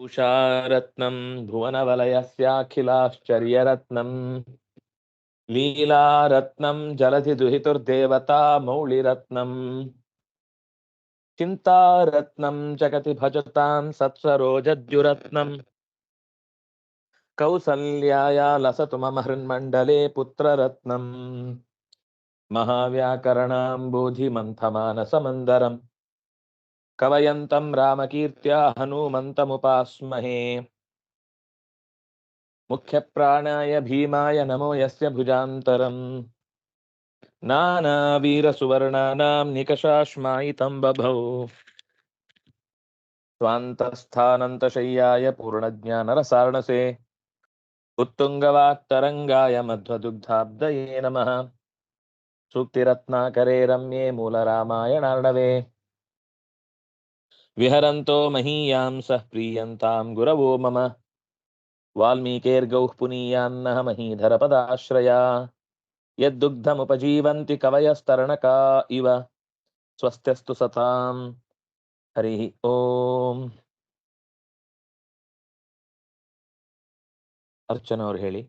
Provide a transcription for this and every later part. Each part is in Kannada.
उषारत्नं भुवनवलयस्याखिलाश्चर्यरत्नं लीलारत्नं जलधिदुहितुर्देवता मौलिरत्नं चिन्तारत्नं जगति भजतां सत्सरोजद्युरत्नं कौसल्याया लसतु मम हृन्मण्डले पुत्ररत्नं महाव्याकरणाम्बोधिमन्थमानसमन्दरम् कवयन्तं रामकीर्त्या हनूमन्तमुपास्महे मुख्यप्राणाय भीमाय नमो यस्य भुजान्तरम् नानावीरसुवर्णानां निकषाश्मायितं बभौ स्वान्तस्थानन्तशय्याय पूर्णज्ञानरसार्णसे उत्तुङ्गवाक्तरङ्गाय मध्वदुग्धाब्दये नमः सूक्तिरत्नाकरे रम्ये मूलरामायणार्णवे विहरन्तो महीयांसः प्रीयन्तां गुरवो मम वाल्मीकेर्गौः पुनीयान्नः महीधरपदाश्रया यद्दुग्धमुपजीवन्ति कवयस्तरणका इव स्वस्त्यस्तु सतां हरिः ओम अर्चना ಅವ್ರು ಹೇಳಿ.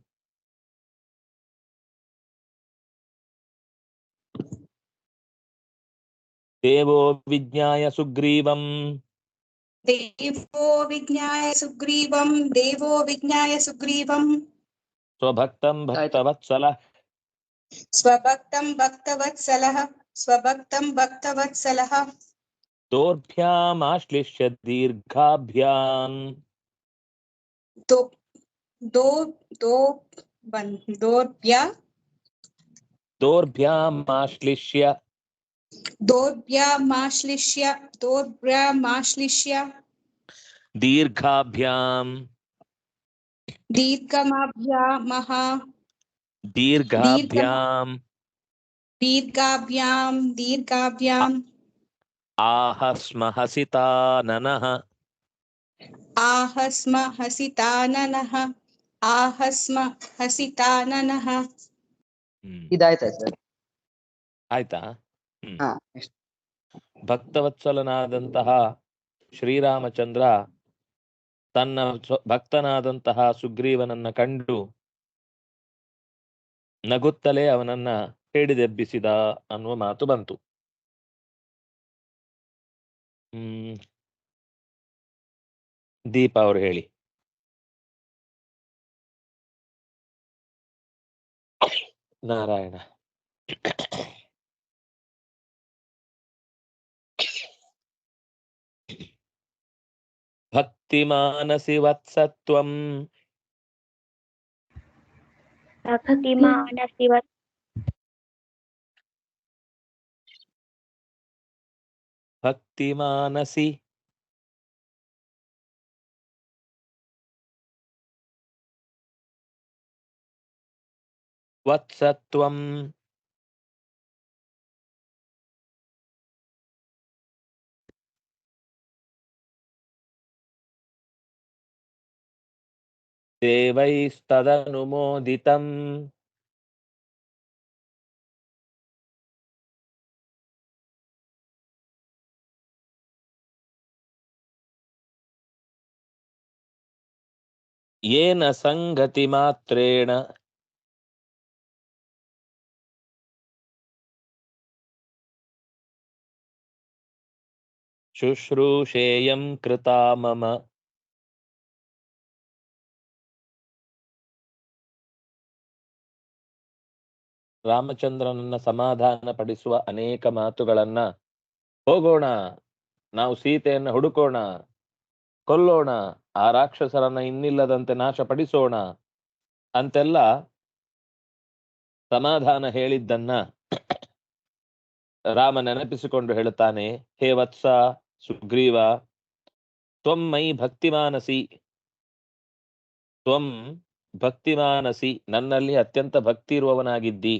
देवो विज्ञाय सुग्रीवं देवो विज्ञाय सुग्रीवं स्वभक्तं भक्तवत्सलः दोर्भ्यामाश्लिष्य दीर्घाभ्याम् दोर्भ्यामाश्लिष्य दीर्घाभ्याम् दीर्घाभ्याम् आहस्म हसिताननः ಇದಾಯ್ತಾ ಸರ್? ಆಯ್ತಾ? ಹಾ. ಭಕ್ತವತ್ಸಲನಾದಂತಹ ಶ್ರೀರಾಮಚಂದ್ರ ತನ್ನ ಭಕ್ತನಾದಂತಹ ಸುಗ್ರೀವನನ್ನ ಕಂಡು ನಗುತ್ತಲೇ ಅವನನ್ನ ಹಿಡಿದೆಬ್ಬಿಸಿದ ಅನ್ನುವ ಮಾತು ಬಂತು. ದೀಪ ಅವರು ಹೇಳಿ. ನಾರಾಯಣ. ಭಕ್ತಿಮಾನಸಿ ವತ್ಸತ್ವಂ ಭಕ್ತಿಮಾನಸಿ ವತ್ಸತ್ವಂ ದೇವೈಸ್ತದನುಮೋದಿತಂ ಯೇನ ಸಂಗತಿ ಮಾತ್ರೇಣ ಶುಶ್ರೂಷೇಯಂ ಕೃತಾ ಮಮ. ರಾಮಚಂದ್ರನನ್ನ ಸಮಾಧಾನ ಪಡಿಸುವ ಅನೇಕ ಮಾತುಗಳನ್ನ, ಹೋಗೋಣ, ನಾವು ಸೀತೆಯನ್ನ ಹುಡುಕೋಣ, ಕೊಲ್ಲೋಣ, ಆ ರಾಕ್ಷಸರನ್ನ ಇನ್ನಿಲ್ಲದಂತೆ ನಾಶಪಡಿಸೋಣ ಅಂತೆಲ್ಲ ಸಮಾಧಾನ ಹೇಳಿದ್ದನ್ನ ರಾಮ ನೆನಪಿಸಿಕೊಂಡು ಹೇಳುತ್ತಾನೆ, ಹೇ ವತ್ಸ ಸುಗ್ರೀವ, ತ್ವಂ ಮೈ ಭಕ್ತಿಮಾನಸಿ, ತ್ವಂ ಭಕ್ತಿಮಾನಸಿ, ನನ್ನಲ್ಲಿ ಅತ್ಯಂತ ಭಕ್ತಿ ಇರುವವನಾಗಿದ್ದಿ.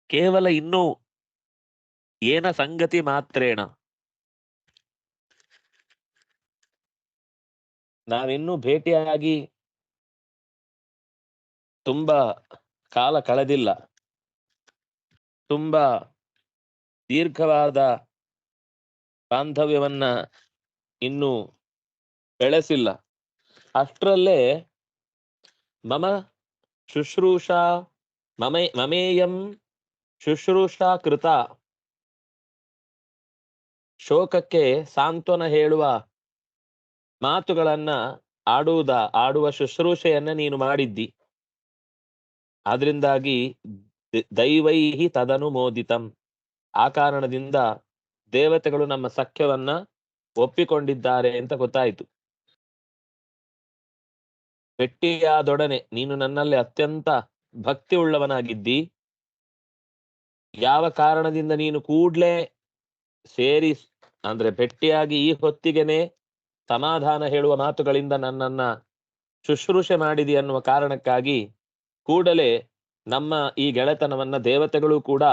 ಕೇವಲ ಇನ್ನೂ ಏನ ಸಂಗತಿ ಮಾತ್ರೇಣ, ನಾವಿನ್ನೂ ಭೇಟಿಯಾಗಿ ತುಂಬಾ ಕಾಲ ಕಳೆದಿಲ್ಲ, ತುಂಬಾ ದೀರ್ಘವಾದ ಬಾಂಧವ್ಯವನ್ನ ಇನ್ನು ಬೆಳೆಸಿಲ್ಲ. ಅಷ್ಟರಲ್ಲೇ ಮಮ ಶುಶ್ರೂಷಾ ಮಮೇಯಂ ಶುಶ್ರೂಷಾ ಕೃತ, ಶೋಕಕ್ಕೆ ಸಾಂತ್ವನ ಹೇಳುವ ಮಾತುಗಳನ್ನ ಆಡುವ ಶುಶ್ರೂಷೆಯನ್ನ ನೀನು ಮಾಡಿದ್ದಿ. ಆದ್ರಿಂದಾಗಿ ದೈವೈಹಿ ತದನುಮೋದಿತಂ, ಆ ಕಾರಣದಿಂದ ದೇವತೆಗಳು ನಮ್ಮ ಸಖ್ಯವನ್ನ ಒಪ್ಪಿಕೊಂಡಿದ್ದಾರೆ ಅಂತ ಗೊತ್ತಾಯಿತು. ಭೆಟ್ಟಿಯಾದೊಡನೆ ನೀನು ನನ್ನಲ್ಲಿ ಅತ್ಯಂತ ಭಕ್ತಿ ಉಳ್ಳವನಾಗಿದ್ದಿ. ಯಾವ ಕಾರಣದಿಂದ ನೀನು ಕೂಡ್ಲೆ ಸೇರಿ ಅಂದ್ರೆ ಭೆಟ್ಟಿಯಾಗಿ ಈ ಹೊತ್ತಿಗೆನೆ ಸಮಾಧಾನ ಹೇಳುವ ಮಾತುಗಳಿಂದ ನನ್ನನ್ನ ಶುಶ್ರೂಷೆ ಮಾಡಿದಿ ಅನ್ನುವ ಕಾರಣಕ್ಕಾಗಿ ಕೂಡಲೇ ನಮ್ಮ ಈ ಗೆಳೆತನವನ್ನ ದೇವತೆಗಳು ಕೂಡ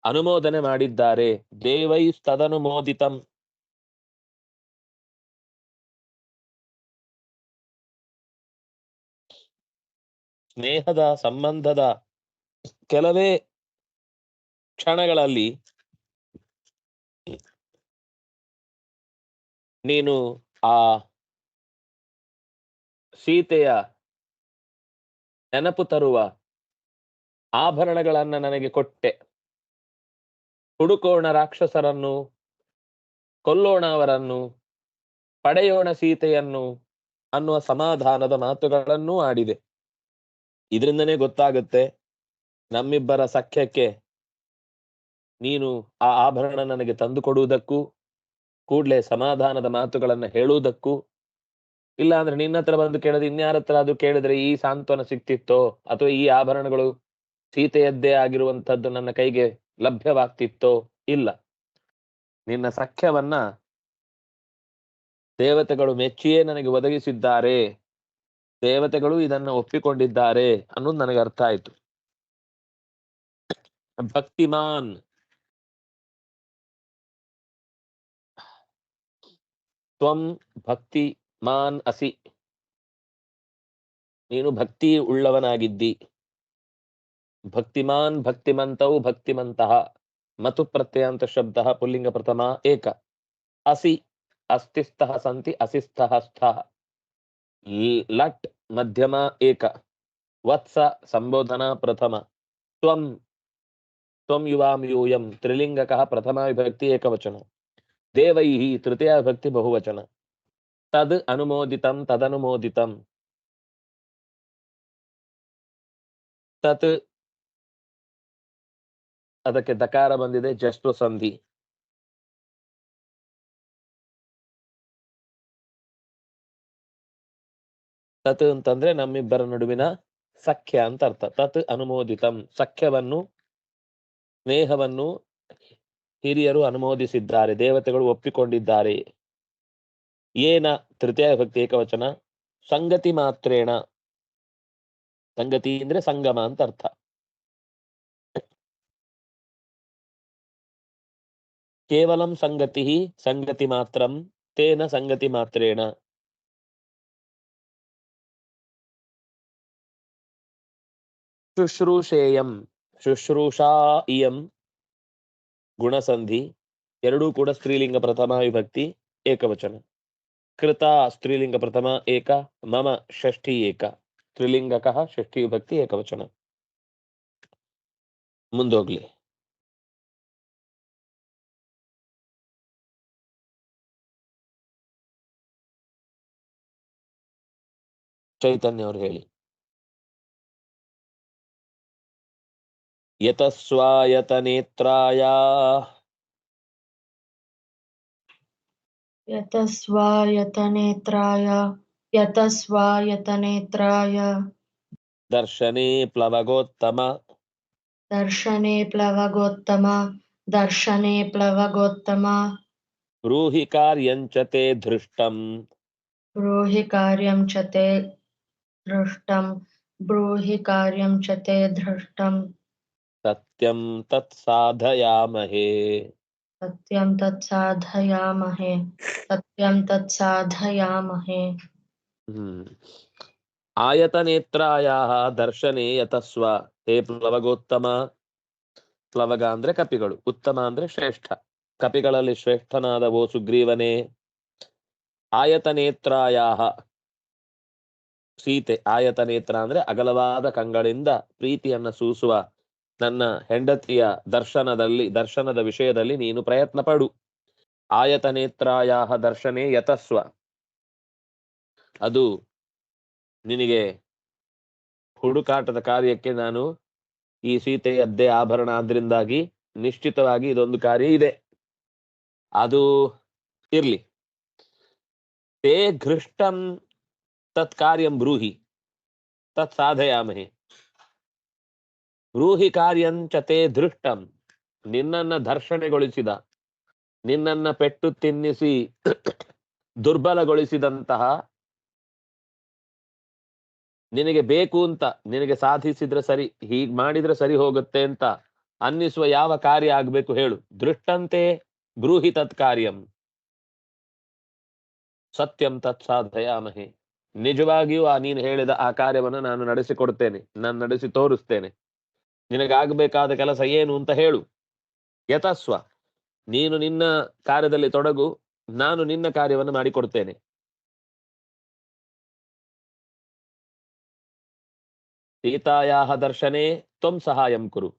ಅನುಮೋದನೆ ಮಾಡಿದ್ದಾರೆ. ದೇವೈಸ್ತದನುಮೋದಿತಂ. ಸ್ನೇಹದ ಸಂಬಂಧದ ಕೆಲವೇ ಕ್ಷಣಗಳಲ್ಲಿ ನೀನು ಆ ಸೀತೆಯ ನೆನಪು ತರುವ ಆಭರಣಗಳನ್ನ ನನಗೆ ಕೊಟ್ಟೆ. ಹುಡುಕೋಣ ರಾಕ್ಷಸರನ್ನು, ಕೊಲ್ಲೋಣ ಅವರನ್ನು, ಪಡೆಯೋಣ ಸೀತೆಯನ್ನು ಅನ್ನುವ ಸಮಾಧಾನದ ಮಾತುಗಳನ್ನೂ ಆಡಿದೆ. ಇದರಿಂದನೇ ಗೊತ್ತಾಗುತ್ತೆ ನಮ್ಮಿಬ್ಬರ ಸಖ್ಯಕ್ಕೆ ನೀನು ಆ ಆಭರಣ ನನಗೆ ತಂದು ಕೊಡುವುದಕ್ಕೂ, ಕೂಡ್ಲೆ ಸಮಾಧಾನದ ಮಾತುಗಳನ್ನ ಹೇಳುವುದಕ್ಕೂ, ಇಲ್ಲ ಅಂದ್ರೆ ನಿನ್ನ ಹತ್ರ ಬಂದು ಕೇಳಿದ್ರೆ ಇನ್ಯಾರ ಹತ್ರ ಅದು ಕೇಳಿದ್ರೆ ಈ ಸಾಂತ್ವನ ಸಿಕ್ತಿತ್ತೋ, ಅಥವಾ ಈ ಆಭರಣಗಳು ಸೀತೆಯದ್ದೇ ಆಗಿರುವಂತದ್ದು ನನ್ನ ಕೈಗೆ ಲಭ್ಯವಾಗ್ತಿತ್ತೋ, ಇಲ್ಲ. ನಿನ್ನ ಸಖ್ಯವನ್ನ ದೇವತೆಗಳು ಮೆಚ್ಚಿಯೇ ನನಗೆ ಒದಗಿಸಿದ್ದಾರೆ, ದೇವತೆಗಳು ಇದನ್ನ ಒಪ್ಪಿಕೊಂಡಿದ್ದಾರೆ ಅನ್ನೋದು ನನಗೆ ಅರ್ಥ ಆಯ್ತು. ಭಕ್ತಿಮಾನ್, ತ್ವಂ ಭಕ್ತಿಮಾನ್ ಅಸಿ, ನೀನು ಭಕ್ತಿ ಉಳ್ಳವನಾಗಿದ್ದಿ. ಭಕ್ತಿಮಾನ್ ಭಕ್ತಿಮಂತೌ ಭಕ್ತಿಮಂತಹ, ಮತು ಪ್ರತ್ಯಯಾಂತ ಶಬ್ದ ಪುಲ್ಲಿಂಗ ಪ್ರಥಮ ಏಕ. ಅಸಿ ಅಸ್ತಿಸ್ಥಃ ಸಂತಿ ಅಸಿಸ್ಥಃ ಸ್ಥಃ, ಲಟ್ ಮಧ್ಯಮ ಏಕ. ವತ್ಸ ಸಂಬೋಧನಾ ಪ್ರಥಮ. ತ್ವಂ ತ್ವಂ ಯುವಾಂ ಯೂಯಂ ತ್ರಿಲಿಂಗಕಃ ಪ್ರಥಮ ವಿಭಕ್ತಿ ಏಕವಚನ. ದೇವೈಹಿ ತೃತೀಯ ವಿಭಕ್ತಿ ಬಹುವಚನ. ತದ್ ಅನುಮೋದಿತಂ ತದನುಮೋದಿತಂ. ತತ್ ಅದಕ್ಕೆ ದಕಾರ ಬಂದಿದೆ, ಜಸ್ಟು ಸಂಧಿ. ತತ್ ಅಂತಂದ್ರೆ ನಮ್ಮಿಬ್ಬರ ನಡುವಿನ ಸಖ್ಯ ಅಂತ ಅರ್ಥ. ತತ್ ಅನುಮೋದಿತಂ, ಸಖ್ಯವನ್ನು ಸ್ನೇಹವನ್ನು ಹಿರಿಯರು ಅನುಮೋದಿಸಿದ್ದಾರೆ, ದೇವತೆಗಳು ಒಪ್ಪಿಕೊಂಡಿದ್ದಾರೆ. ಏನ ತೃತೀಯ ವಿಭಕ್ತಿ ಏಕವಚನ. ಸಂಗತಿ ಮಾತ್ರೇಣ, ಸಂಗತಿ ಅಂದ್ರೆ ಸಂಗಮ ಅಂತ ಅರ್ಥ. ಕೇವಲಂ ಸಂಗತಿ ಸಂಗತಿ ಮಾತ್ರಂ ತೇನ ಸಂಗತಿ ಮಾತ್ರೇಣ. ಶುಶ್ರೂಷೇಯಂ, ಶುಶ್ರೂಷಾ ಇಯಂ ಗುಣಸಂಧಿ, ಎರಡೂ ಕೂಡ ಸ್ತ್ರೀಲಿಂಗ ಪ್ರಥಮ ವಿಭಕ್ತಿ ಏಕವಚನ. ಕೃತ ಸ್ತ್ರೀಲಿಂಗ ಪ್ರಥಮ ಏಕ, ಮಮ ಷಷ್ಠಿ ಏಕ, ಸ್ತ್ರೀಲಿಂಗಕಃ ಷಷ್ಠಿ ವಿಭಕ್ತಿ ಏಕವಚನ. ಮುಂದೋಗ್ಲಿ. ಚೈತನ್ಯ ಅವರು ಹೇಳಿ. ಯತಸ್ವಾಯತನೇತ್ರಾಯ ಯತಸ್ವಾಯತನೇತ್ರಾಯ ದರ್ಶನೇ ಪ್ಲವಗೋತ್ತಮ ಬ್ರೂಹಿ ಕಾರ್ಯಂಚ ತೇ ಧೃಷ್ಟಂ ಸತ್ಯಂ ತತ್ ಸಾಧಯಾಮಹೇ. ಆಯತನೇತ್ರಾಯಾಃ ದರ್ಶನೇ ಯತಸ್ವ. ಹೇ ಪ್ಲವಗೋತ್ತಮ, ಪ್ಲವಗ ಅಂದ್ರೆ ಕಪಿಗಳು, ಉತ್ತಮ ಅಂದ್ರೆ ಶ್ರೇಷ್ಠ. ಕಪಿಗಳಲ್ಲಿ ಶ್ರೇಷ್ಠನಾದ ಓ ಸುಗ್ರೀವನೇ, ಆಯತನೇತ್ರಾಯಾಹ ಸೀತೆ, ಆಯತನೇತ್ರ ಅಂದ್ರೆ ಅಗಲವಾದ ಕಂಗಳಿಂದ ಪ್ರೀತಿಯನ್ನ ಸೂಸುವ ನನ್ನ ಹೆಂಡತಿಯ ದರ್ಶನದ ವಿಷಯದಲ್ಲಿ ನೀನು ಪ್ರಯತ್ನ ಪಡು. ಆಯತನೇತ್ರಾಯಾಹ ದರ್ಶನೇ ಯತಸ್ವ, ಅದು ನಿನಗೆ ಹುಡುಕಾಟದ ಕಾರ್ಯಕ್ಕೆ ನಾನು ಈ ಸೀತೆಯದ್ದೇ ಆಭರಣ ಆದ್ರಿಂದಾಗಿ ನಿಶ್ಚಿತವಾಗಿ ಇದೊಂದು ಕಾರ್ಯ ಇದೆ. ಅದು ಇರ್ಲಿ. ತೇ ಘೃಷ್ಟಂ ತತ್ ಕಾರ್ಯಂ ಬ್ರೂಹಿ ತತ್ ಸಾಧಯಾಮಹೆ. ಬ್ರೂಹಿ ಕಾರ್ಯಂಚ ತೇ ಧೃಷ್ಟಂ, ನಿನ್ನನ್ನ ಧರ್ಷಣೆಗೊಳಿಸಿದ, ನಿನ್ನನ್ನ ಪೆಟ್ಟು ತಿನ್ನಿಸಿ ದುರ್ಬಲಗೊಳಿಸಿದಂತಹ, ನಿನಗೆ ಬೇಕು ಅಂತ, ನಿನಗೆ ಸಾಧಿಸಿದ್ರೆ ಸರಿ, ಹೀಗ್ ಮಾಡಿದ್ರೆ ಸರಿ ಹೋಗುತ್ತೆ ಅಂತ ಅನ್ನಿಸುವ ಯಾವ ಕಾರ್ಯ ಆಗ್ಬೇಕು ಹೇಳು. ದೃಷ್ಟಂತೆ ಬ್ರೂಹಿ ತತ್ ಕಾರ್ಯಂ ಸತ್ಯಂ ತತ್ ಸಾಧಯಾಮಹೆ. ನಿಜವಾಗಿಯೂ ನೀನು ಹೇಳಿದ ಆ ಕಾರ್ಯವನ್ನು ನಾನು ನಡೆಸಿಕೊಡ್ತೇನೆ, ನಾನು ನಡೆಸಿ ತೋರಿಸ್ತೇನೆ. ನಿನಗಾಗಬೇಕಾದ ಕೆಲಸ ಏನು ಅಂತ ಹೇಳು. ಯತಸ್ವ, ನೀನು ನಿನ್ನ ಕಾರ್ಯದಲ್ಲಿ ತೊಡಗು, ನಾನು ನಿನ್ನ ಕಾರ್ಯವನ್ನು ಮಾಡಿಕೊಡ್ತೇನೆ. ಸೀತಾಯಾಹ ದರ್ಶನೆ ತ್ವಂ ಸಹಾಯಂ ಕುರು,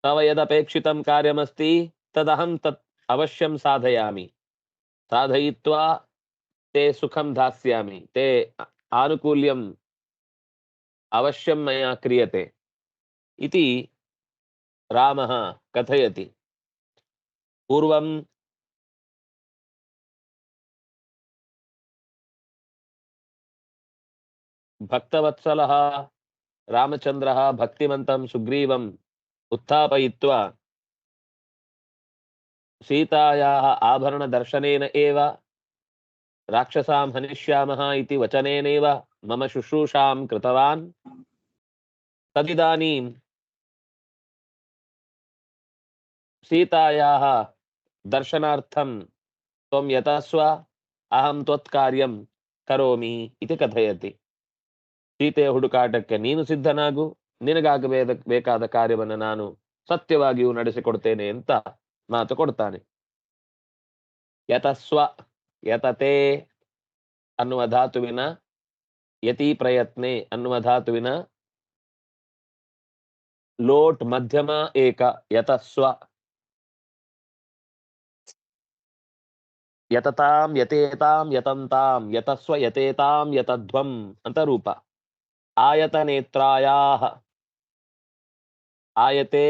ತವ ಯದಪೇಕ್ಷಿತಂ ಕಾರ್ಯಮಸ್ತಿ ತದಹಂ ತತ್ ಅವಶ್ಯಂ ಸಾಧಯಾಮಿ, ಸಾಧಯಿತ್ವಾ ತೇ ಸುಖಂ ದಾಸ್ಯಾಮಿ, ತೇ ಆನುಕೂಲ್ಯಂ ಅವಶ್ಯಂ ಮಯಾ ಕ್ರಿಯತೆ ಇತಿ ರಾಮಃ ಕಥಯತಿ. ಪೂರ್ವಂ ಭಕ್ತವತ್ಸಲಃ ರಾಮಚಂದ್ರಃ ಭಕ್ತಿಮಂತಂ ಸುಗ್ರೀವಂ ಉತ್ಥಾಪಯಿತ್ವಾ ಸೀತಾಯಾಃ ಆಭರಣ ದರ್ಶನೇನ ಏವ ರಾಕ್ಷಸಾಂ ಹನಿಷ್ಯಾಮಃ ಇತಿ ವಚನೇನೈವ ಮಮ ಶುಶ್ರೂಷಾಂ ಕೃತವಾನ್. ತದಿದಾನೀಂ ಸೀತಾಯಾಃ ದರ್ಶನಾರ್ಥಂ ತ್ವಂ ಯತಸ್ವ, ಅಹಂ ತ್ವತ್ ಕಾರ್ಯಂ ಕರೋಮಿ ಇತಿ ಕಥಯತಿ. ಸೀತೆಯ ಹುಡುಕಾಟಕ್ಕೆ ನೀನು ಸಿದ್ಧನಾಗು, ನಿನಗಾಗಬೇಕಾದ ಕಾರ್ಯವನ್ನು ನಾನು ಸತ್ಯವಾಗಿಯೂ ನಡೆಸಿಕೊಡ್ತೇನೆ ಅಂತ ಮಾತು ಕೊಡ್ತಾನೆ. ಯತಸ್ವ, ಯತತೆ ಅನ್ನುವ ಧಾತುವಿನ, ಯತಿ ಪ್ರಯತ್ನೆ ಅನ್ನುವ ಧಾತುವಿನ ಲೋಟ್ ಮಧ್ಯಮ ಏಕ, ಯತಸ್ವ. ಯತತಾಂ ಯತೇತಾಂ ಯತಂತಾಂ ಯತಸ್ವ ಯತೇತಾಂ ಯತಧ್ವಂ ಅಂತ ರೂಪ. ಆಯತನೇತ್ರಾಯಾಹ, ಆಯತೆ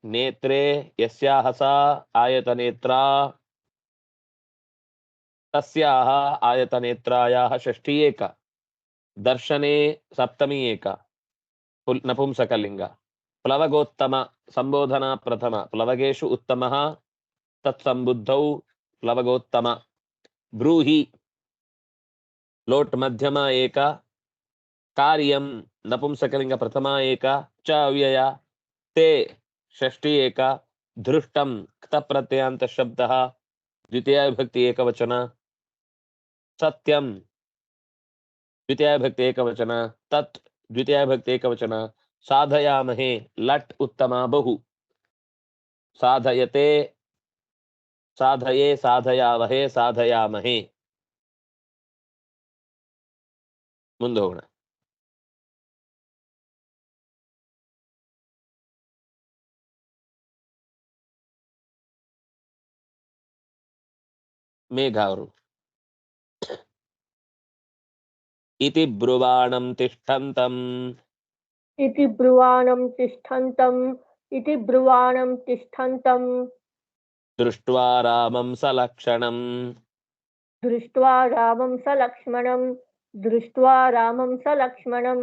ನೇತ್ರೇ ಯಸ್ಯಾಹ ಸಾ ಆಯತನೇತ್ರಾ, ತಸ್ಯಾಹ ಆಯತನೇತ್ರಾಯಾಹ ಷಷ್ಠಿ ಏಕ, ದರ್ಶನೆ ಸಪ್ತಮಿ ಏಕ, ನಪುಂಸಕಲಿಂಗ. ಪ್ಲವಗೋತ್ತಮ ಸಂಬೋಧನಾ ಪ್ರಥಮ, ಪ್ಲವಗೇಶು ಉತ್ತಮಃ ತತ್ಸಂಬುದ್ಧೌ ಪ್ಲವಗೋತ್ತಮ. ಬ್ರೂಹಿ ಲೋಟ್ ಮಧ್ಯಮ ಏಕ, ಕಾರ್ಯಂ ನಪುಂಸಕಲಿಂಗ ಪ್ರಥಮ ಏಕ, ಚ ಅವ್ಯಯ, ತೇ ಷಷ್ಠಿ ಏಕ, ಧೃಷ್ಟಂ ಕ್ತ ಪ್ರತ್ಯಯಾಂತ ಶಬ್ದಃ ದ್ವಿತೀಯ ವಿಭಕ್ತಿ ಏಕವಚನ, ಸತ್ಯಂ ದ್ವಿತೀಯ ವಿಭಕ್ತಿ ಏಕವಚನ, ತತ್ ದ್ವಿತೀಯ ವಿಭಕ್ತಿ ಏಕವಚನ, ಸಾಧಯಾಮಹೆ ಲಟ್ ಉತ್ತಮ ಬಹು, ಸಾಧಯತೆ ಸಾಧಯೇ ಸಾಧಯಾವಹೆ ಸಾಧಯಾಮಹೆ. ಮುಂದೆ ಹೋಗೋಣ. ಮೇಘ ಅವರು ಇತಿ ಬ್ರುವಾಣಂ ತಿಷ್ಠಂತಂ, इति ब्रुवाणं तिष्ठन्तम् इति ब्रुवाणं तिष्ठन्तम् ದೃಷ್ಟ್ವಾ ರಾಮಂ ಸಲಕ್ಷಣಂ, दृष्ट्वा रामं सलक्ष्मणं दृष्ट्वा रामं सलक्ष्मणं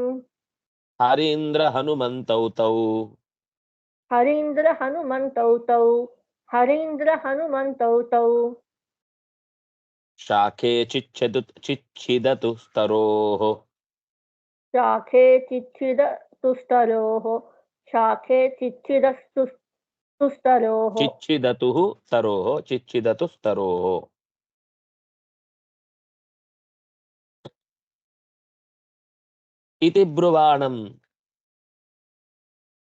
ಹರೀಂದ್ರ ಹನುಮಂತೌ ತೌ, हरीन्द्र हनुमन्तौ तौ हरीन्द्र हनुमन्तौ तौ ಶಾಖೆ ಚಿಚ್ಛಿದತು ಸ್ತರೋಃ, शाखे चिच्छिदतुस्तरोः शाखे चिच्छिदस्तुस्तरोः ಚಿಚ್ಛಿದತು ಸ್ತರೋಃ, ಚಿಚ್ಛಿದತು ಸ್ತರೋಃ. ಇತಿ ಬ್ರುವಾಣಂ,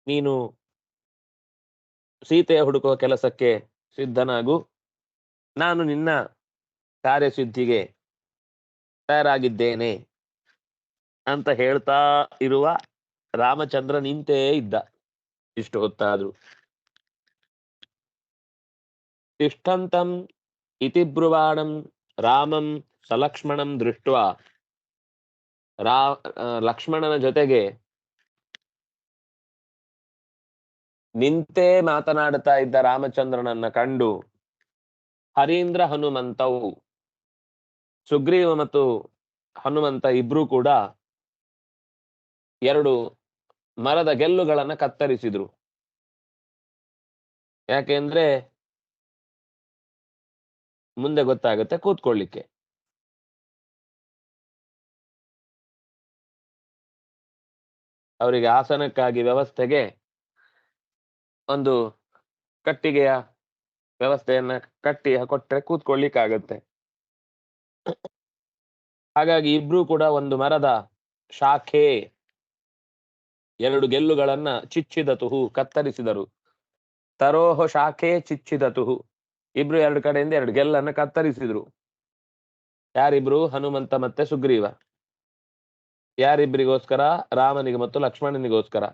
ನೀನು ಸೀತೆಯ ಹುಡುಕುವ ಕೆಲಸಕ್ಕೆ ಸಿದ್ಧನಾಗು, ನಾನು ನಿನ್ನ ಕಾರ್ಯಸಿದ್ಧಿಗೆ ತಯಾರಾಗಿದ್ದೇನೆ ಅಂತ ಹೇಳ್ತಾ ಇರುವ ರಾಮಚಂದ್ರ ನಿಂತೇ ಇದ್ದ ಇಷ್ಟು ಹೊತ್ತಾದ್ರು. ತಿಷ್ಠಂತಂ ಇತಿ ಬ್ರುವಾಣಂ ರಾಮಂ ಸಲಕ್ಷ್ಮಣಂ ದೃಷ್ಟ್ವಾ, ಲಕ್ಷ್ಮಣನ ಜೊತೆಗೆ ನಿಂತೇ ಮಾತನಾಡ್ತಾ ಇದ್ದ ರಾಮಚಂದ್ರನನ್ನ ಕಂಡು ಹರೀಂದ್ರ ಹನುಮಂತವು, ಸುಗ್ರೀವ ಮತ್ತು ಹನುಮಂತ ಇಬ್ರು ಕೂಡ ಎರಡು ಮರದ ಗೆಲ್ಲುಗಳನ್ನ ಕತ್ತರಿಸಿದ್ರು. ಯಾಕೆಂದ್ರೆ ಮುಂದೆ ಗೊತ್ತಾಗುತ್ತೆ ಕೂತ್ಕೊಳ್ಳಿಕ್ಕೆ. ಅವರಿಗೆ ಆಸನಕ್ಕಾಗಿ ವ್ಯವಸ್ಥೆಗೆ ಒಂದು ಕಟ್ಟಿಗೆಯ ವ್ಯವಸ್ಥೆಯನ್ನ ಕಟ್ಟಿ ಕೊಟ್ಟರೆ ಕೂತ್ಕೊಳ್ಳಿಕ್ಕಾಗತ್ತೆ. ಹಾಗಾಗಿ ಇಬ್ರು ಕೂಡ ಒಂದು ಮರದ ಶಾಖೆ ಎರಡು ಗೆಲ್ಲುಗಳನ್ನ ಚಿಚ್ಚಿದತುಹು ಕತ್ತರಿಸಿದರು. ತರೋಹ ಶಾಖೆ ಚಿಚ್ಚಿದತುಹು, ಇಬ್ರು ಎರಡು ಕಡೆಯಿಂದ ಎರಡು ಗೆಲ್ಲನ್ನ ಕತ್ತರಿಸಿದ್ರು. ಯಾರಿಬ್ರು? ಹನುಮಂತ ಮತ್ತೆ ಸುಗ್ರೀವ. ಯಾರಿಬ್ಬರಿಗೋಸ್ಕರ? ರಾಮನಿಗೆ ಮತ್ತು ಲಕ್ಷ್ಮಣನಿಗೋಸ್ಕರ.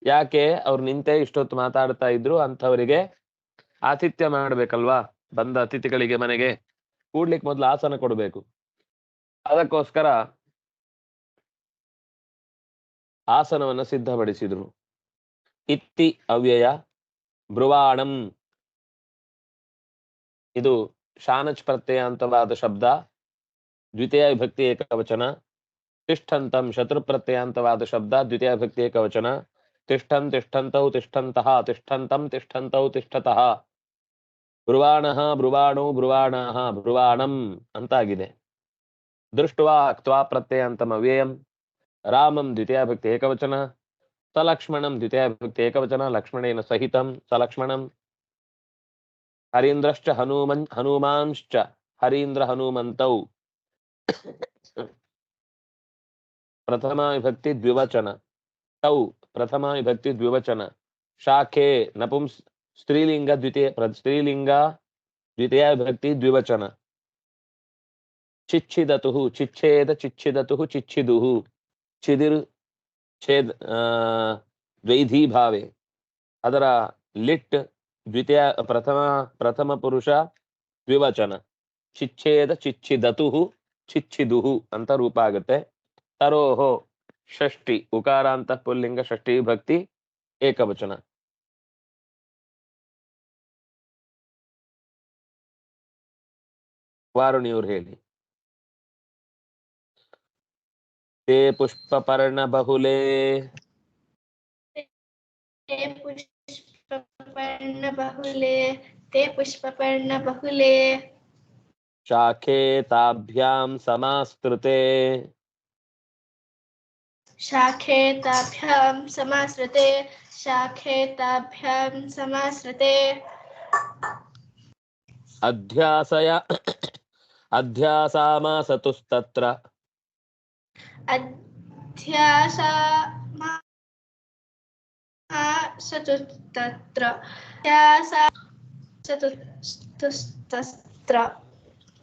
ಯಾಕೆ? ಅವ್ರು ನಿಂತೇ ಇಷ್ಟೊತ್ತು ಮಾತಾಡ್ತಾ ಇದ್ರು, ಅಂಥವರಿಗೆ ಆತಿಥ್ಯ ಮಾಡ್ಬೇಕಲ್ವಾ. ಬಂದ ಅತಿಥಿಗಳಿಗೆ ಮನೆಗೆ ಕೂಡ್ಲಿಕ್ಕೆ ಮೊದಲು ಆಸನ ಕೊಡ್ಬೇಕು. ಅದಕ್ಕೋಸ್ಕರ ಆಸನವನ್ನ ಸಿದ್ಧಪಡಿಸಿದ್ರು. ಇತ್ತಿ ಅವ್ಯಯ ಬ್ರುವಾಣಂ, ಇದು ಶಾನಚ್ ಪ್ರತ್ಯಯಾಂತವಾದ ಶಬ್ದ, ದ್ವಿತೀಯ ವಿಭಕ್ತಿ ಏಕವಚನ. ತಿಷ್ಠಂತಂ ಶತ್ರು ಪ್ರತ್ಯಯಾಂತವಾದ ಶಬ್ದ, ದ್ವಿತೀಯ ವಿಭಕ್ತಿ ಏಕವಚನ. ತಿಷ್ಠನ್ ತಿಷ್ಠಂತೌ ತಿಷ್ಠಂತಃ, ತಿಷ್ಠಂತಂ ತಿಷ್ಠಂತೌ ತಿಷ್ಠತಃ. ಬ್ರುವಾಣಃ ಬ್ರುವಾಣೌ ಬ್ರುವಾಣಾಃ ಬ್ರುವಾಣಂ ಅಂತಾಗಿದೆ. ದೃಷ್ಟ್ವಾ ಕ್ತ್ವಾ ಪ್ರತ್ಯಯಾಂತಂ ಅವ್ಯಯಂ. ರಾಮಂ ದ್ವಿತೀಯ ವಿಭಕ್ತಿ ಏಕವಚನ. ಸಲಕ್ಷ್ಮಣಂ ದ್ವಿತೀಯ ವಿಭಕ್ತಿ ಏಕವಚನ, ಲಕ್ಷ್ಮಣೇನ ಸಹಿತಂ ಸಲಕ್ಷ್ಮಣಂ. ಹರೀಂದ್ರಶ್ಚ ಹನುಮಾಂಶ್ಚ ಹರೀಂದ್ರ ಹನುಮಂತೌ ಪ್ರಥಮ ವಿಭಕ್ತಿ ದ್ವಿವಚನ. ತೌ ಪ್ರಥಮ ವಿಭಕ್ತಿ ದ್ವಿವಚನ. ಶಾಖೆ ನಪುಂಸ್ ಸ್ತ್ರೀಲಿಂಗ ದ್ವಿತೀಯ ವಿಭಕ್ತಿ ದ್ವಿವಚನ. ಚಿಚ್ಛಿದತುಹು ಚಿಚ್ಛೇದ ಚಿಚ್ಛಿದತುಹು ಚಿಚ್ಛಿದುಹು. ಚಿದಿರ್ ಛೇದ್ ದ್ವೈಧೀ ಭಾವೆ. ಅದರ ಲಿಟ್ ದ್ವಿತೀಯ ಪ್ರಥಮ ಪುರುಷ ದ್ವಿವಚನ. ಚಿಚ್ಛೇದ ಚಿಚ್ಛಿದತುಹು ಚಿಚ್ಛಿದುಹು ಅಂತ ರೂಪ ಆಗುತ್ತೆ. ತರೋಹೋ ಷಷ್ಠಿ ಉಕಾರಾಂತ ಪುಲ್ಲಿಂಗ, ಷಷ್ಠಿ ಭಕ್ತಿ ಏಕವಚನ. ವಾರುಣಿಯವ್ರು ಹೇಳಿ. ತೇ ಪುಷ್ಪಪರ್ಣ ಬಹುಲೇ ಶಾಖೆ ತಾಭ್ಯಾಂ ಸಮಾಸ್ತೃತೆ ಅಧ್ಯಾಸಾಮಾಸತುಸ್ತತ್ರ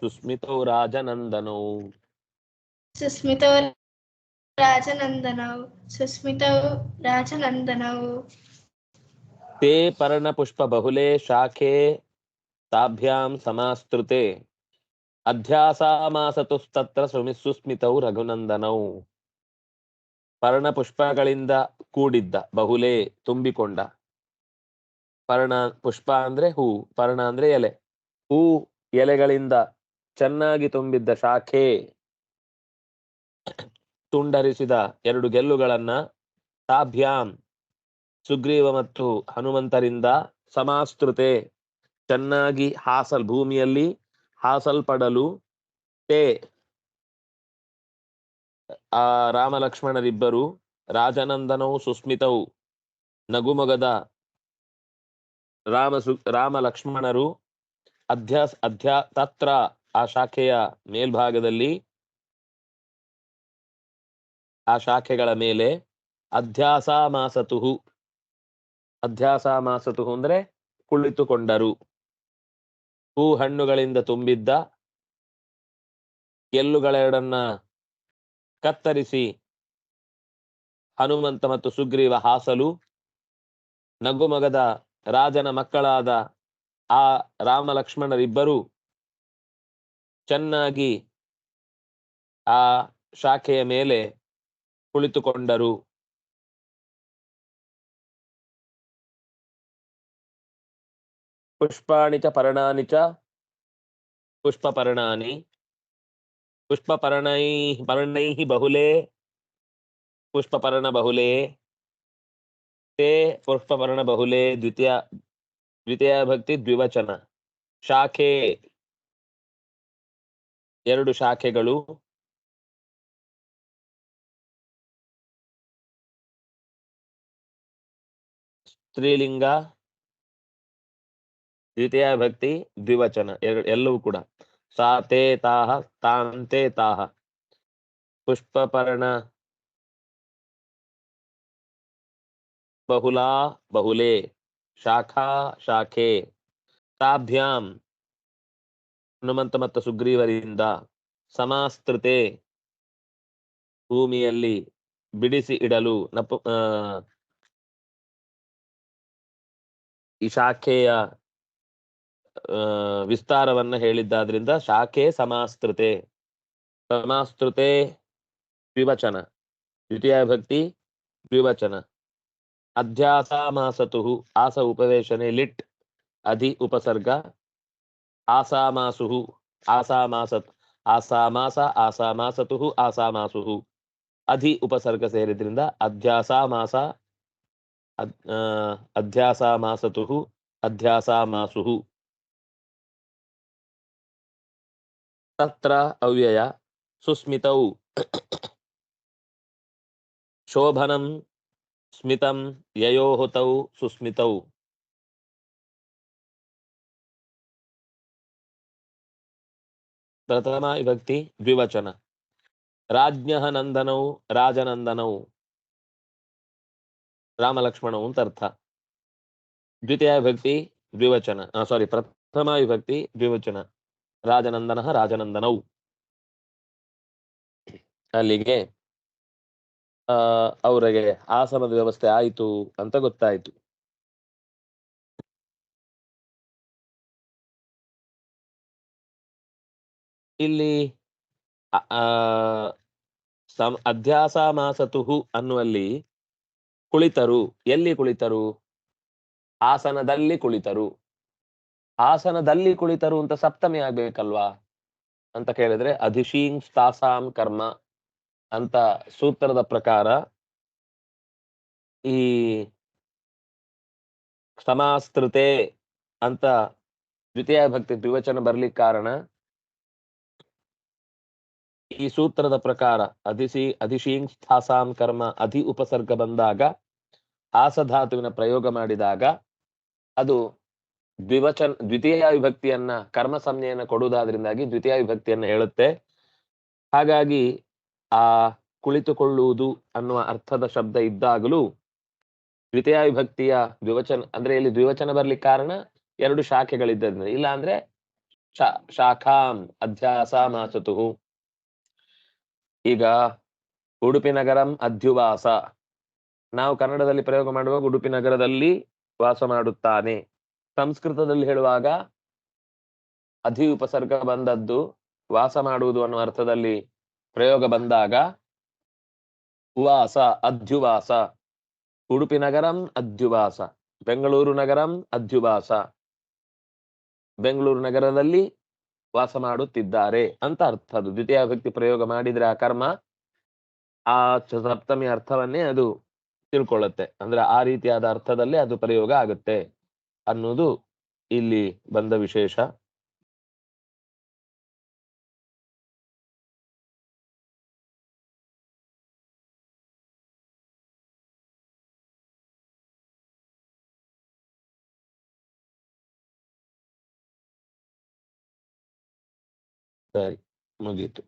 ಸುಸ್ಮಿತೌ ರಾಜನಂದನೌ ತೇ ಪರ್ಣಪುಷ್ಪ ಬಹುಲೇ ಶಾಖೆ ತಾಭ್ಯಾಂ ಸಮಾಸ್ತೃತೆ ಅಧ್ಯಾಸಾಮಾಸತುಸ್ತತ್ರ ಸುಸ್ಮಿತೌ ರಘುನಂದನೌ. ಪರ್ಣಪುಷ್ಪಗಳಿಂದ ಕೂಡಿದ್ದ, ಬಹುಲೇ ತುಂಬಿಕೊಂಡ. ಪರ್ಣ ಪುಷ್ಪ ಅಂದ್ರೆ ಹೂ, ಪರ್ಣ ಅಂದ್ರೆ ಎಲೆ. ಹೂ ಎಲೆಗಳಿಂದ ಚೆನ್ನಾಗಿ ತುಂಬಿದ್ದ ಶಾಖೆ, ತುಂಡರಿಸಿದ ಎರಡು ಗೆಲ್ಲುಗಳನ್ನ ತಾಭ್ಯಾಂ ಸುಗ್ರೀವ ಮತ್ತು ಹನುಮಂತರಿಂದ ಸಮಾಸ್ತೃತೆ ಚೆನ್ನಾಗಿ ಭೂಮಿಯಲ್ಲಿ ಹಾಸಲ್ಪಡಲು ತೇ ಆ ರಾಮ ಲಕ್ಷ್ಮಣರಿಬ್ಬರು ರಾಜನಂದನವು ಸುಸ್ಮಿತವು ನಗುಮೊಗದ ರಾಮ ಲಕ್ಷ್ಮಣರು ತತ್ರ ಆ ಶಾಖೆಯ ಮೇಲ್ಭಾಗದಲ್ಲಿ, ಆ ಶಾಖೆಗಳ ಮೇಲೆ ಅಧ್ಯಾಸಾಮಾಸತುಹು ಅಂದ್ರೆ ಕುಳಿತುಕೊಂಡರು. ಹೂ ಹಣ್ಣುಗಳಿಂದ ತುಂಬಿದ್ದ ಎಲ್ಲುಗಳೆರಡನ್ನ ಕತ್ತರಿಸಿ ಹನುಮಂತ ಮತ್ತು ಸುಗ್ರೀವ ಹಾಸಲು ನಗುಮಗದ ರಾಜನ ಮಕ್ಕಳಾದ ಆ ರಾಮ ಲಕ್ಷ್ಮಣರಿಬ್ಬರು ಚೆನ್ನಾಗಿ ಆ ಶಾಖೆಯ ಮೇಲೆ ಕುಳಿತುಕೊಂಡರು. ಪುಷ್ಪಾಣಿ ಚ ಪರ್ಣಾನಿ ಚ ಪುಷ್ಪಪರ್ಣಾನಿ ಪರ್ಣೈಃ ಬಹುಲೇ ಪುಷ್ಪಪರ್ಣ ಬಹುಲೇ ತೇ ಪುಷ್ಪಪರ್ಣ ಬಹುಲೇ ದ್ವಿತೀಯ ಭಕ್ತಿ ದ್ವಿವಚನ. ಶಾಖೆ ಎರಡು ಶಾಖೆಗಳು, ಸ್ತ್ರೀಲಿಂಗ, ದ್ವಿತೀಯ ಭಕ್ತಿ ದ್ವಿವಚನ ಎಲ್ಲವೂ ಕೂಡ. ಸಾ ತೇ ತಾಹ ತಾಂತೆ ತಾಹ. ಪುಷ್ಪಪರ್ಣ ಬಹುಲಾ ಬಹುಲೇ, ಶಾಖಾ ಶಾಖೆ. ತಾಭ್ಯಾಂ ಹನುಮಂತ ಮತ್ತು ಸುಗ್ರೀವರಿಂದ, ಸಮಾಸ್ತೃತೆ ಭೂಮಿಯಲ್ಲಿ ಬಿಡಿಸಿ ಇಡಲು ಈ ಶಾಖೆಯ ವಿಸ್ತಾರವನ್ನ ಹೇಳಿದ್ದಾದ್ರಿಂದ ಶಾಖೆ ಸಮಾಸ್ತೃತೆ. ಸಮಾಸ್ತೃತೆ ದ್ವಿವಚನ, ದ್ವಿತೀಯ ಭಕ್ತಿ ದ್ವಿವಚನ. ಅಧ್ಯಾಸಾಮಾಸತು, ಆಸ ಉಪವೇಶನೆ ಲಿಟ್ ಅಧಿ ಉಪಸರ್ಗ. ಆಸಾಮಾಸು ಆಸಾಮಾಸತ್ ಆಸಾಮಾಸ ಆಸಾಮಾಸತು ಆಸಾಮಾಸು ಅಧಿ ಉಪಸರ್ಗ ಸೇರಿದ್ರಿಂದ ಅಧ್ಯಾಸಾಮಾಸ ಅಧ್ಯಾಸಾಮಾಸತು ಅಧ್ಯಾಸಾಮಾಸು. ತತ್ರ ಅವ್ಯಯ ಸುಸ್ಮಿತೌ ಶೋಭನಂ ಸ್ಮಿತಂ ಯಯೋಃ ತೌ ಸುಸ್ಮಿತೌ. ಪ್ರಥಮ ವಿಭಕ್ತಿ ದ್ವಿವಚನ. ರಾಜ್ಞಃ ನಂದನೌ ರಾಜನಂದನೌ, ರಾಮಲಕ್ಷ್ಮಣವು ಅಂತ ಅರ್ಥ. ದ್ವಿತೀಯ ವಿಭಕ್ತಿ ದ್ವಿವಚನ, ಪ್ರಥಮ ವಿಭಕ್ತಿ ದ್ವಿವಚನ. ರಾಜನಂದನ ರಾಜನಂದನೌ. ಅಲ್ಲಿಗೆ ಅವರಿಗೆ ಆಸನದ ವ್ಯವಸ್ಥೆ ಆಯಿತು ಅಂತ ಗೊತ್ತಾಯಿತು. ಇಲ್ಲಿ ಅಧ್ಯಾಸಾಮಾಸತು ಅನ್ನುವಲ್ಲಿ ಕುಳಿತರು. ಎಲ್ಲಿ ಕುಳಿತರು? ಆಸನದಲ್ಲಿ ಕುಳಿತರು. ಆಸನದಲ್ಲಿ ಕುಳಿತರು ಅಂತ ಸಪ್ತಮಿ ಆಗ್ಬೇಕಲ್ವಾ ಅಂತ ಕೇಳಿದ್ರೆ ಅಧಿಶೀಂಗ್ ತಾಸಾಂ ಕರ್ಮ ಅಂತ ಸೂತ್ರದ ಪ್ರಕಾರ ಈ ಸಮಾಸ್ತೃತೆ ಅಂತ ದ್ವಿತೀಯ ಭಕ್ತಿ ದ್ವಿವಚನ ಬರ್ಲಿಕ್ಕೆ ಕಾರಣ ಈ ಸೂತ್ರದ ಪ್ರಕಾರ ಅಧಿಶೀಂಗ್ ತಾಸಾಂ ಕರ್ಮ ಅಧಿ ಉಪಸರ್ಗ ಬಂದಾಗ ಆಸಧಾತುವಿನ ಪ್ರಯೋಗ ಮಾಡಿದಾಗ ಅದು ದ್ವಿತೀಯ ವಿಭಕ್ತಿಯನ್ನ ಕರ್ಮ ಸಂಜ್ಞೆಯನ್ನ ಕೊಡುವುದಾದ್ರಿಂದಾಗಿ ದ್ವಿತೀಯ ವಿಭಕ್ತಿಯನ್ನ ಹೇಳುತ್ತೆ. ಹಾಗಾಗಿ ಆ ಕುಳಿತುಕೊಳ್ಳುವುದು ಅನ್ನುವ ಅರ್ಥದ ಶಬ್ದ ಇದ್ದಾಗಲೂ ದ್ವಿತೀಯ ವಿಭಕ್ತಿಯ ದ್ವಿವಚನ ಅಂದ್ರೆ ಇಲ್ಲಿ ದ್ವಿವಚನ ಬರ್ಲಿಕ್ಕೆ ಕಾರಣ ಎರಡು ಶಾಖೆಗಳಿದ್ದರಿಂದ. ಇಲ್ಲ ಅಂದ್ರೆ ಶಾಖಾಂ ಅಧ್ಯಾಸಾಮಾಸತು. ಈಗ ಉಡುಪಿ ನಗರಂ ಅಧ್ಯುವಾಸ, ನಾವು ಕನ್ನಡದಲ್ಲಿ ಪ್ರಯೋಗ ಮಾಡುವಾಗ ಉಡುಪಿ ನಗರದಲ್ಲಿ ವಾಸ ಮಾಡುತ್ತಾನೆ. ಸಂಸ್ಕೃತದಲ್ಲಿ ಹೇಳುವಾಗ ಅಧಿ ಉಪಸರ್ಗ ಬಂದದ್ದು ವಾಸ ಮಾಡುವುದು ಅನ್ನುವ ಅರ್ಥದಲ್ಲಿ ಪ್ರಯೋಗ ಬಂದಾಗ ಉವಾಸ ಅಧ್ಯುವಾಸ. ಉಡುಪಿ ನಗರಂ ಅಧ್ಯುವಾಸ, ಬೆಂಗಳೂರು ನಗರಂ ಅಧ್ಯುವಾಸ, ಬೆಂಗಳೂರು ನಗರದಲ್ಲಿ ವಾಸ ಮಾಡುತ್ತಿದ್ದಾರೆ ಅಂತ ಅರ್ಥ. ಅದು ದ್ವಿತೀಯ ವಿಭಕ್ತಿ ಪ್ರಯೋಗ ಮಾಡಿದ್ರೆ ಆ ಕರ್ಮ ಆ ಸಪ್ತಮಿ ಅರ್ಥವನ್ನೇ ಅದು ತಿಳ್ಕೊಳ್ಳುತ್ತೆ. ಅಂದ್ರೆ ಆ ರೀತಿಯಾದ ಅರ್ಥದಲ್ಲಿ ಅದು ಪ್ರಯೋಗ ಆಗುತ್ತೆ ಅನ್ನೋದು ಇಲ್ಲಿ ಬಂದ ವಿಶೇಷ. ಸರಿ, ಮುಗೀತು,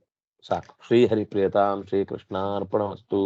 ಸಾಕು. ಶ್ರೀಹರಿ ಪ್ರಿಯತಾಂ ಶ್ರೀಕೃಷ್ಣಾರ್ಪಣಮಸ್ತು.